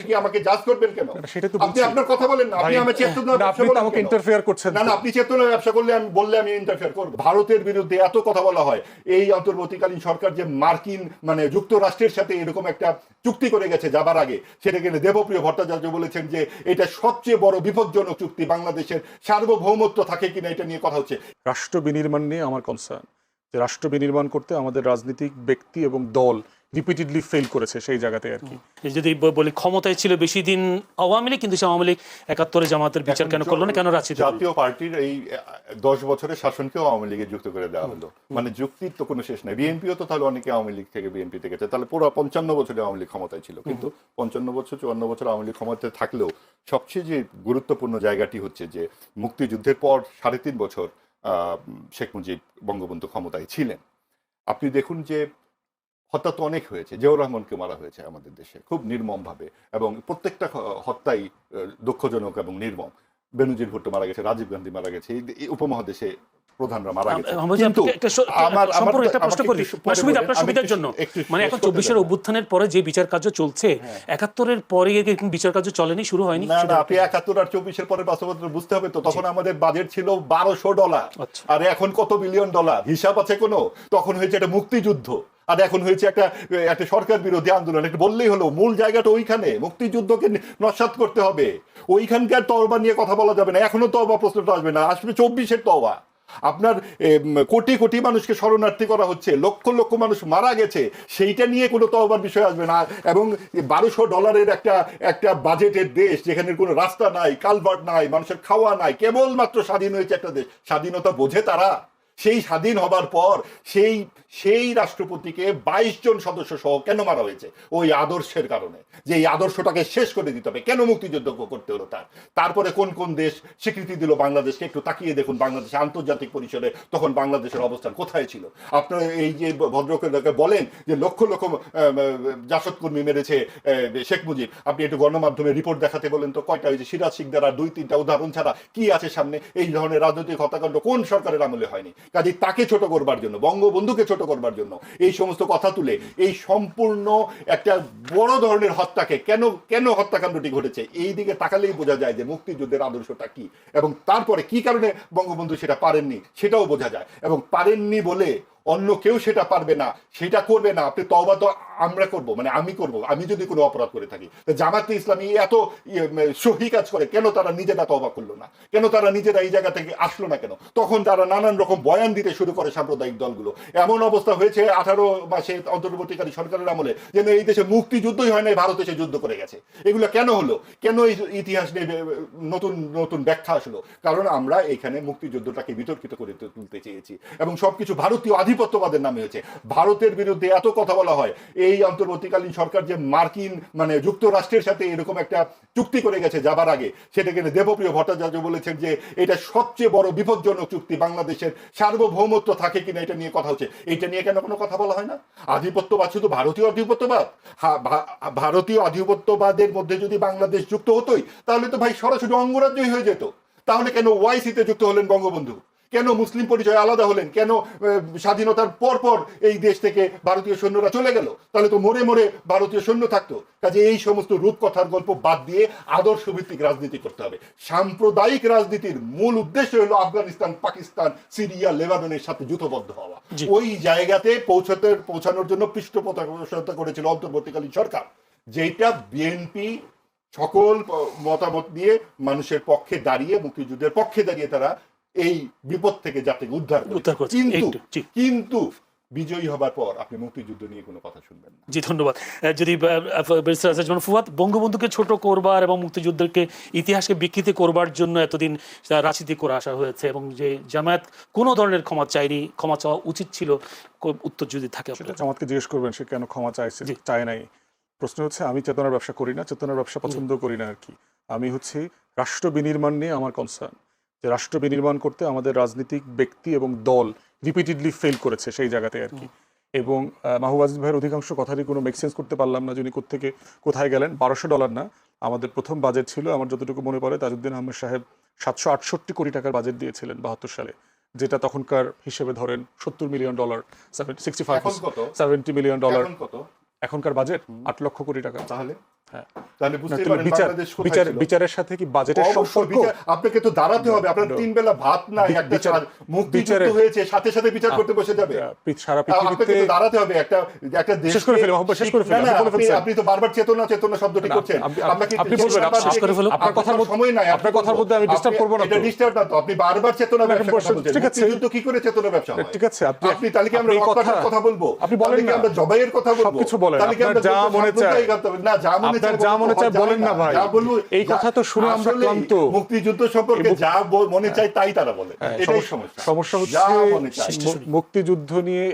কি আমাকে জাজ করবেন কেন? সেটা তো আপনি আপনার কথা বলেন না, আপনি আমার চেতনার ব্যবসা আপনি তো বলেন আমাকে কেন? ইন্টারফেয়ার করছেন। না না, আপনি চেতনার ব্যবসা করলে আমি ইন্টারফেয়ার করব? ভারতের বিরুদ্ধে এত কথা বলা হয়, এই অন্তর্বর্তীকালীন সরকার যে মার্কিন মানে যুক্তরাষ্ট্রের সাথে এরকম একটা চুক্তি করে গেছে যাবার আগে, সেটা কিন্তু দেবপ্রিয় ভট্টাচার্য বলেছেন যে এটা সবচেয়ে বড় বিপজ্জনক চুক্তি, বাংলাদেশের সার্বভৌমত্ব থাকে কিনা এটা নিয়ে কথা হচ্ছে। রাষ্ট্র বিনির্মাণ নিয়ে আমার কনসার্ন, যে রাষ্ট্র বিনির্মাণ করতে আমাদের রাজনৈতিক ব্যক্তি এবং দল রিপিটেডলি ফেল করেছে সেই জায়গাতে আর কি। যদি বলি ক্ষমতায় ছিল বেশি দিন আওয়ামী লীগ, কিন্তু আওয়ামী লীগ ৭১-এ জামাতের বিচার কেন করলো না, কেন রাজনীতি? জাতীয় পার্টির এই 10 বছরের শাসনকেও আওয়ামী লীগে যুক্ত করে দেওয়া হলো, মানে যুক্তির তো কোনো শেষ নাই। বিএনপিও তো তাহলে অনেকে আওয়ামী লীগ থেকে বিএনপিতে গেছে, তাহলে পুরো 55 বছরে আওয়ামী লীগ ক্ষমতায় ছিল। কিন্তু 55 বছর 54 বছর আওয়ামী লীগ ক্ষমতায় থাকলেও সবচেয়ে যে গুরুত্বপূর্ণ জায়গাটি হচ্ছে যে মুক্তিযুদ্ধের পর 3.5 বছর শেখ মুজিব বঙ্গবন্ধু ক্ষমতায় ছিলেন। আপনি দেখুন যে হত্যা তো অনেক হয়েছে, জিয়াউর রহমানকে মারা হয়েছে আমাদের দেশে খুব নির্মম ভাবে, এবং প্রত্যেকটা হত্যাই দুঃখজনক এবং নির্মম। বেনজির ভুট্টো মারা গেছে, রাজীব গান্ধী মারা গেছে, এই উপমহাদেশে প্রধানরা মারা গেছে। কিন্তু একটা প্রশ্ন করি আপনার সুবিধার জন্য, মানে এখন 24-এর অভ্যুত্থানের পরে যে বিচার কার্য চলছে, 71-এর পরে বিচার কার্য চলেনি, শুরু হয়নি। না না, আপনি 71 আর 24-এর পরে বাস্তবতা বুঝতে হবে তো। তখন আমাদের বাজেট ছিল $1200, আর এখন কত বিলিয়ন ডলার, হিসাব আছে কোনো? তখন হয়েছে একটা মুক্তিযুদ্ধ, আর এখন হয়েছে একটা সরকার বিরোধী আন্দোলন। একটু বললেই হলো, মূল জায়গাটা ওইখানে, মুক্তিযুদ্ধকে নস্যাৎ করতে হবে। ওইখানকার তওবা নিয়ে কথা বলা যাবে না, এখনো তওবা প্রশ্নটা আসবে না, আসবে 24-এর তওবা। আপনার কোটি কোটি মানুষকে শরণার্থী করা হচ্ছে, লক্ষ লক্ষ মানুষ মারা গেছে, সেইটা নিয়ে কোনো তওবার বিষয় আসবে না। এবং $1200 একটা বাজেটের দেশ, যেখানে কোনো রাস্তা নাই, কালভার্ট নাই, মানুষের খাওয়া নাই, কেবলমাত্র স্বাধীন হয়েছে একটা দেশ, স্বাধীনতা বোঝে তারা? সেই স্বাধীন হবার পর সেই রাষ্ট্রপতিকে 22 জন সদস্য সহ কেন মারা হয়েছে? ওই আদর্শের কারণে, যে এই আদর্শটাকে শেষ করে দিতে হবে। কেন মুক্তিযুদ্ধ করতে হলো তারপরে কোন কোন দেশ স্বীকৃতি দিল বাংলাদেশকে? একটু তাকিয়ে দেখুন বাংলাদেশ আন্তর্জাতিক পরিসরে তখন বাংলাদেশের অবস্থান কোথায় ছিল। আপনারা এই যে ভদ্রলোকে বলেন যে লক্ষ লক্ষ জাসদকর্মী মেরেছে শেখ মুজিব, আপনি একটু গণমাধ্যমে রিপোর্ট দেখাতে বলেন তো, কয়টা হয়েছে? সিরাজ শিকদার আর 2-3টা উদাহরণ ছাড়া কি আছে সামনে? এই ধরনের রাজনৈতিক হত্যাকাণ্ড কোন সরকারের আমলে হয়নি? কাজে তাকে ছোট করবার জন্য, বঙ্গবন্ধুকে ছোট করবার জন্য এই সমস্ত কথা তুলে এই সম্পূর্ণ একটা বড় ধরনের হত্যাকে কেন হত্যাকাণ্ডটি ঘটেছে এই দিকে তাকালেই বোঝা যায় যে মুক্তিযুদ্ধের আদর্শটা কি, এবং তারপরে কি কারণে বঙ্গবন্ধু সেটা পারেননি সেটাও বোঝা যায়। এবং পারেননি বলে অন্য কেউ সেটা পারবে না, সেটা করবে না। আপনি তওবা তো আমরা করব, মানে আমি করব, আমি যদি কোনো অপরাধ করে থাকি। জামাতে ইসলামী এত সহি কাজ করে, কেন তারা নিজেরা তওবা করলো না? কেন তারা নিজেরা এই জায়গা থেকে আসলো না? কেন তখন তারা নানান রকম বয়ান দিতে শুরু করে সাম্প্রদায়িক দলগুলো? এমন অবস্থা হয়েছে 18 মাসে অন্তর্বর্তীকালী সরকারের আমলে যেন এই দেশে মুক্তিযুদ্ধই হয় না, ভারত এসে যুদ্ধ করে গেছে। এগুলো কেন হলো? কেন এই ইতিহাস নিয়ে নতুন নতুন ব্যাখ্যা আসলো? কারণ আমরা এখানে মুক্তিযুদ্ধটাকে বিতর্কিত করে তুলতে চেয়েছি, এবং সবকিছু ভারতীয় আধিপত্যবাদের নামে হয়েছে। ভারতের বিরুদ্ধে এত কথা বলা হয়, এই অন্তর্বর্তীকালীন সরকার যে মার্কিন মানে যুক্তরাষ্ট্রের সাথে এরকম একটা চুক্তি করে গেছে যাবার আগে, সেটা কিন্তু দেবপ্রিয় ভট্টাচার্য বলেছেন যে এটা সবচেয়ে বড় বিপজ্জনক চুক্তি, বাংলাদেশের সার্বভৌমত্ব থাকে কিনা এটা নিয়ে কথা হচ্ছে। এটা নিয়ে কেন কোনো কথা বলা হয় না? আধিপত্যবাদ শুধু ভারতীয় আধিপত্যবাদ? ভারতীয় আধিপত্যবাদের মধ্যে যদি বাংলাদেশ যুক্ত হতোই, তাহলে তো ভাই সরাসরি অঙ্গরাজ্যই হয়ে যেত। তাহলে কেন ওআইসিতে যুক্ত হলেন বঙ্গবন্ধু? কেন মুসলিম পরিচয় আলাদা হলেন? কেন স্বাধীনতার পর এই দেশ থেকে ভারতীয় সৈন্যরা চলে গেল? তাহলে তো মরে মরে ভারতীয় সৈন্য থাকতো। কাজে এই সমস্ত রূপকথার গল্প বাদ দিয়ে আদর্শ ভিত্তিক রাজনীতি করতে হবে। সাম্প্রদায়িক রাজনীতির মূল উদ্দেশ্য হলো আফগানিস্তান, পাকিস্তান, সিরিয়া, লেবাননের সাথে যুথবদ্ধ হওয়া। ওই জায়গাতে পৌঁছানোর জন্য পৃষ্ঠপোষকতা করেছিল অন্তর্বর্তীকালীন সরকার, যেটা বিএনপি সকল মতামত দিয়ে মানুষের পক্ষে দাঁড়িয়ে, মুক্তিযুদ্ধের পক্ষে দাঁড়িয়ে তারা এই বিপদ থেকে জাতিকে উদ্ধার করছে। কিন্তু বিজয়ী হবার পর আপনি মুক্তিযুদ্ধ নিয়ে কোনো কথা শুনবেন না। জি, ধন্যবাদ। যদি ফুয়াদ, বঙ্গবন্ধুকে ছোট করবার এবং মুক্তিযুদ্ধকে ইতিহাসকে বিকৃতি করবার জন্য এতদিন রাজনীতি করে আসা হয়েছে, এবং যে জামায়াত কোনো ধরনের ক্ষমা চায়নি, ক্ষমা চাওয়া উচিত ছিল, উত্তর যদি থাকে সেটা জামাতকে জিজ্ঞেস করবেন সে কেন ক্ষমা চায় নাই। প্রশ্ন হচ্ছে, আমি চেতনার ব্যবসা করি না, চেতনার ব্যবসা পছন্দ করি না আর কি। আমি হচ্ছে রাষ্ট্র বিনির্মাণ নিয়ে আমার কনসার্ন, যে রাষ্ট্র বিনির্মাণ করতে আমাদের রাজনৈতিক ব্যক্তি এবং দল রিপিটেডলি ফেল করেছে সেই জায়গাতে আর কি। এবং মাহবুব আজিজ ভাইয়ের অধিকাংশ কথারই কোনো মেকসেন্স করতে পারলাম না, যিনি কোত্থেকে কোথায় গেলেন। $1200 না, আমাদের প্রথম বাজেট ছিল আমার যতটুকু মনে পড়ে, তাজউদ্দিন আহমেদ সাহেব 768 কোটি টাকার বাজেট দিয়েছিলেন 72 সালে, যেটা তখনকার হিসেবে ধরেন $70 মিলিয়ন, 70 মিলিয়ন ডলার। এখনকার বাজেট 8 লক্ষ কোটি টাকা। তাহলে তাহলে বুঝতে তাহলে পারেন বাংলাদেশ কোথায় ছিল। বিচারের সাথে কি বাজেটের অবশ্যই সম্পর্ক? আপনাকে তো দাঁড়াতে হবে, আপনার 3 বেলা ভাত নাই, একটা মুক্তিযুদ্ধ হয়েছে সাথে সাথে বিচার করতে বসে যাবে। সারা আপনাকে পৃথিবীতে তো দাঁড়াতে হবে একটা দেশ। শেষ করে ফেলি মহব্বত, শেষ করে ফেলি। না, আপনি বলে ফেলছেন। আপনি তো বারবার চেতনা চেতনা শব্দটি করছেন। আপনি বলবেন, আপনার কথার মধ্যে সময় নাই, আপনার কথার মধ্যে আমি ডিস্টার্ব করব না। এটা ডিস্টার্ব না তো, আপনি বারবার চেতনা ব্যবসা কথা বলছেন। ঠিক আছে, মুক্তিযুদ্ধ কি করে চেতনা ব্যবসা হয়? ঠিক আছে, আপনি তাহলে কি আমরা রক্তপাতের কথা বলবো? আপনি বলেন না, আমরা জবাইয়ের কথা বলবো? সবকিছু বলেন, তাহলে কি আমরা যা মনে চায় না, যা মনে চায়, আপনার যা মনে চায় বলেন না ভাই। এই কথা তো শুনে আমরা ক্লান্ত। মুক্তিযুদ্ধ সম্পর্কে যা মনে চায় তাই তারা বলে, এটাই সমস্যা। সমস্যা হচ্ছে যা মনে চায়। মুক্তিযুদ্ধ নিয়ে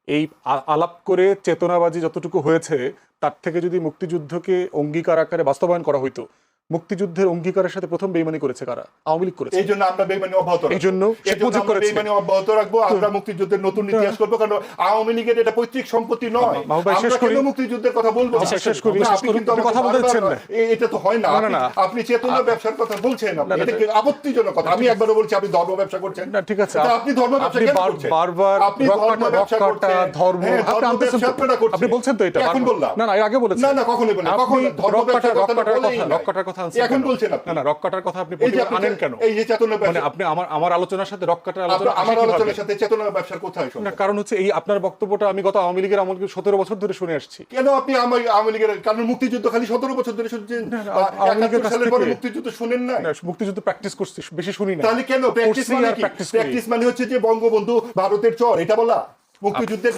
এই আলাপ করে চেতনাবাজি যতটুকু হয়েছে, তার থেকে যদি মুক্তিযুদ্ধকে অঙ্গীকার আকারে বাস্তবায়ন করা হইতো। মুক্তিযুদ্ধের অঙ্গীকারের সাথে প্রথম বেইমানি করেছে কারা? আওয়ামী লীগ করেছে। এই জন্য আমরা বেইমানি অব্যাহত রাখবো। এই জন্য শেখ মুজিব করেছে। বেইমানি অব্যাহত রাখবো। আমরা মুক্তিযুদ্ধের নতুন ইতিহাস করবো, কারণ আওয়ামী লীগের এটা পৈতৃক সম্পত্তি নয়। মাহবুব ভাই, শেষ আমরা করি। কেন মুক্তিযুদ্ধের কথা বলবো না? শেষ করি। আপনি কিন্তু আপনি কথা বলতে দিচ্ছেন না। এটা তো হয় না। না, না। আপনি চেতনা ব্যবসার কথা বলছেন, এটা কি আপত্তিজনক কথা? আমি একবারও বলছি আপনি ধর্ম ব্যবসা করছেন না, ঠিক আছে। আপনি ধর্ম ব্যবসা কেন করছেন? বারবার আপনি ধর্ম ব্যবসা করছেন, ধর্ম আপনি বলছেন তো এটা। এখন বললাম না, এর আগে বলেছেন। না, কখনোই বলেন। কখন ধর্ম ব্যবসার কথা বলেই না। রক কাটার কথা আনছেন এখন কেন? বলছেন আপনি। না, রক কাটার কথা আপনি এই যে আপনি আনেন কেন? এই যে চেতনা মানে ব্যবসা, আপনি আমার আলোচনার সাথে রক কাটার আলোচনা আমার আসে কিভাবে? আলোচনার সাথে চেতনা ব্যবসার কোথায় না, সম্পর্ক? কারণ হচ্ছে এই আপনার বক্তব্যটা আমি গত আওয়ামী লীগের আমল 17 বছর ধরে শুনে আসছি। কেন আপনি আওয়ামী লীগের, কারণ মুক্তিযুদ্ধ খালি 17 বছর ধরে শুনছেন, আওয়ামী লীগের কাছ 71 সালের পরে থেকে- মুক্তিযুদ্ধ শুনেন না? না, মুক্তিযুদ্ধ প্র্যাকটিস করছি, বেশি শুনি না। তাহলে কেন প্র্যাকটিস করছি মানে আর কি? প্র্যাকটিস করি। প্র্যাকটিস মানে হচ্ছে যে বঙ্গবন্ধু ভারতের চর, এটা বলা? মুক্তিযুদ্ধের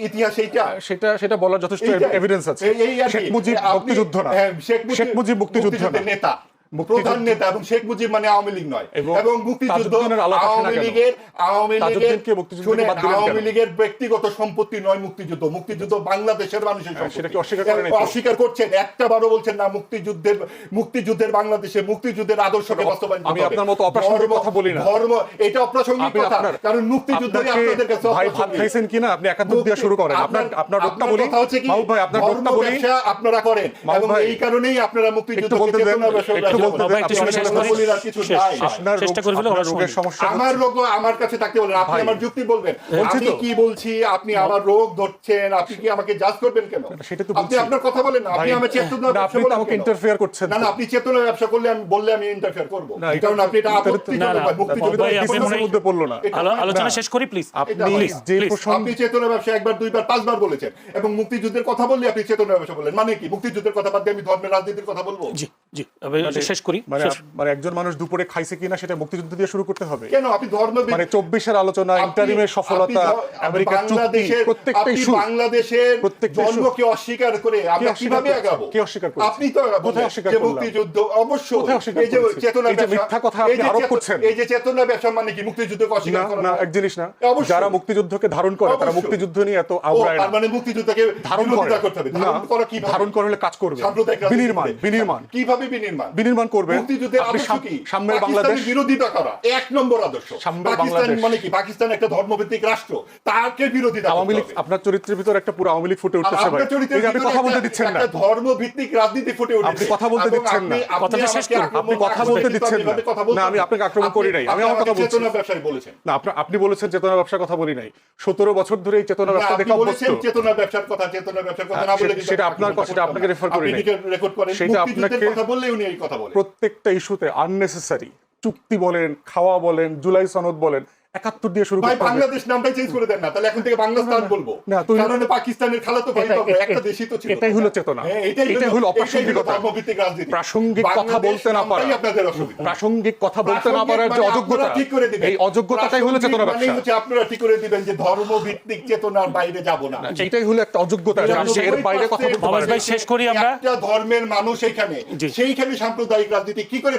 ইতিহাস এইটা? সেটা বলার যথেষ্ট এইটাই। এভিডেন্স আছে। এই আর কি। শেখ মুজিব আপনি- মুক্তিযুদ্ধ না। হ্যাঁ, শেখ মুজিব মুক্তিযুদ্ধ না। মুক্তিযুদ্ধের নেতা, প্রধান নেতা, এবং শেখ মুজিব মানে আওয়ামী লীগ নয়। এবং মুক্তিযুদ্ধ তাজউদ্দিনের আলাদা আসে না আওয়ামী কেন? লীগের তাজউদ্দিনকে মুক্তিযুদ্ধ থেকে শুনেন, বাদ দিলেন কেন? আওয়ামী লীগের ব্যক্তিগত সম্পত্তি নয় মুক্তিযুদ্ধ। মুক্তিযুদ্ধ বাংলাদেশের মানুষের সম্পত্তি। সেটা কি অস্বীকার করেন? অস্বীকার করছেন, একটা বারও বলছেন না মুক্তিযুদ্ধের বাংলাদেশে মুক্তিযুদ্ধের আদর্শকে বাস্তবায়ন করতে আমি হবে। আপনার মতো অপ্রাসঙ্গিক কথা বলি না। ধর্ম এটা অপ্রাসঙ্গিক আপনি কথা, আপনার- কারণ মুক্তিযুদ্ধই আপনাকে আপনাদের কাছে ভাই ভাত অপ্রাসঙ্গিক। খাইছেন কিনা আপনি একাত্তর দিয়ে শুরু করেন। আপনার রোগটা বলি। কথা হচ্ছে কি, মাহবুব ভাই, আপনার ধর্ম রোগটা বলি। ব্যবসা আপনারা করেন, মাহবুব এবং ভাই, এই কারণেই আপনারা একটু মুক্তিযুদ্ধকে বলতে দেন, চেতনা ব্যবসা একটু বলতে দেন। একটু আপনি শেষ কথা করি। বলি না, কিছু শেষ, নাই। শেষ। আপনার চেষ্টা করে ফেলে আপনার ওরা রোগের শুনবে। সমস্যা আমার রোগ আমার কাছে থাকতে বলেন, আপনি ভাই, আমার যুক্তি বলবেন। বলছি আমি তো। কি বলছি, আপনি আমার রোগ ধরছেন, আপনি কি আমাকে জাজ করবেন কেন? সেটা তো আপনি বলছি। আপনার কথা বলেন না, আপনি ভাই, আমার চেতনা না, ব্যবসা আপনি তো বলেন আমাকে কেন? ইন্টারফেয়ার করছেন। না, আপনি চেতনা ব্যবসা করলে বললে আমি ইন্টারফেয়ার করব, না, এটা- কারণ আপনি এটা না, আপত্তিজনক না, ভাই, মুক্তিযুদ্ধ ভাই, আপনি ডিসকাসের মনে হয়- মধ্যে পড়লো না। এটা আলোচনা না। শেষ করি প্লিজ। আপনি Please, যে please. প্রসঙ্গ আপনি চেতনা ব্যবসা একবার, দুইবার, পাঁচবার বলেছেন, এবং মুক্তিযুদ্ধের কথা বললে আপনি চেতনা ব্যবসা বলেন। মানে কি? মুক্তিযুদ্ধের কথা বাদ দিয়ে আমি ধর্মের রাজনীতির কথা বলবো? জি জি, শেষ করি। শেষ। মানে একজন মানুষ দুপুরে খাইছে কিনা সেটা মুক্তিযুদ্ধ দিয়ে শুরু করতে হবে? কেন আপনি ধর্ম মানে 24-এর আলোচনা, ইন্টারিমের সফলতা, আমেরিকার চুক্তি, প্রত্যেকটা ইস্যু, বাংলাদেশের প্রত্যেকটা issue। জন্মকে অস্বীকার করে আমরা কিভাবে আগাবো? কে অস্বীকার করেছে? আপনি তো কোথায় বললেন অস্বীকার যে করলাম? মুক্তিযুদ্ধ অবশ্যই। কোথায় অস্বীকার এই যে করেছি? চেতনা এই যে ব্যবসা, মিথ্যা কথা আপনি আরোপ করছেন। এই যে চেতনা ব্যবসা মানে কি? মুক্তিযুদ্ধকে অস্বীকার করা না, নয়? এক জিনিস না। অবশ্যই। যারা মুক্তিযুদ্ধকে ধারণ করে তারা অবশ্যই। মুক্তিযুদ্ধ নিয়ে এত ও, আওড়ায় তার না। মানে মুক্তিযুদ্ধকে ধারণ করে বিরোধিতা করতে হবে। না, ধারণ করা কিভাবে? ধারণ করলে কাজ করবে। সাম্প্রদায়িক রাজনীতি বিনির্মাণ করে। বিনির্মাণ কিভাবে বিনির্মাণ? বিনির্মাণ করবে। মুক্তিযুদ্ধের আপনি আদর্শ কি? সাম্যের বাংলাদেশ, পাকিস্তানের বিরোধিতা করা এক নম্বর আদর্শ। সাম্যের পাকিস্তান বাংলাদেশ। মানে কি? পাকিস্তান একটা ধর্মভিত্তিক রাষ্ট্র, তাকে বিরোধিতা করতে আওয়ামী লীগ, হবে। আপনার চরিত্রের ভিতর একটা পুরো আওয়ামী লীগ ফুটে উঠতেছে ভাই। আপনার চরিত্রের এই যে আপনি ভিতরে কথা বলতে একটা- দিচ্ছেন না। একটা ধর্মভিত্তিক রাজনীতি ফুটে উঠেছে। আপনি কথা বলতে এবং দিচ্ছেন না। আপনি কথাটা শেষ আমাকে করুন। আক্রমণ- আপনি কথা বলতে আপনি দিচ্ছেন না। এভাবে কথা বলছেন। না, আমি আপনাকে আক্রমণ করি নাই। আমি আমার আপনি কথা বলছি। চেতনা ব্যবসায় বলেছেন। না, আপনি বলেছেন চেতনা ব্যবসার কথা বলি নাই। 17 বছর ধরে এই চেতনা না, ব্যবসা আপনি দেখে অভ্যস্ত। বলেছেন চেতনা ব্যবসার কথা, চেতনা ব্যবসার কথা না বলে কিন্তু সেটা আপনি আপনার কথা, সেটা আপনাকে রেফার করি নাই। আপনি রেকর্ড করেন, সেটা মুক্তিযুদ্ধের আপনাকে- কথা বললে উনি এই কথা বলেন। প্রত্যেকটা ইস্যুতে আননেসেসারি চুক্তি বলেন, খাওয়া বলেন, জুলাই সনদ বলেন, 71 দিয়ে শুরু ভাই, করতে হবে। বাংলাদেশ নামটাই চেঞ্জ করে দেন না, তাহলে এখন থেকে বাংলাদেশ বলবো। না, তুই- কারণ পাকিস্তানের খালাতো ভাই তো আমরা, একটা দেশই তো ছিল। এটাই হলো চেতনা। হ্যাঁ, এটাই হলো অপ্রাসঙ্গিকতা। ধর্মভিত্তিক রাজনীতি। প্রাসঙ্গিক কথা বাংলাদেশ বলতে না পারা, নামটাই আপনাদের অসুবিধা। প্রাসঙ্গিক কথা বলতে না পারার যে প্রাসঙ্গিক মানে অযোগ্যতা, আপনারা ঠিক করে দিবেন। এই অযোগ্যতাটাই হলো চেতনা প্রাসঙ্গিক মানেই ব্যবসা। হচ্ছে আপনারা ঠিক করে দিবেন যে ধর্মভিত্তিক চেতনার বাইরে যাব না। এটাই হলো একটা অযোগ্যতা, যে আপনি এর বাইরে কথা বলতে মাহবুব পারেন ভাই, না। শেষ করি আমরা। একটা ধর্মের মানুষ এখানে, জি। সেইখানে সাম্প্রদায়িক রাজনীতি কি করে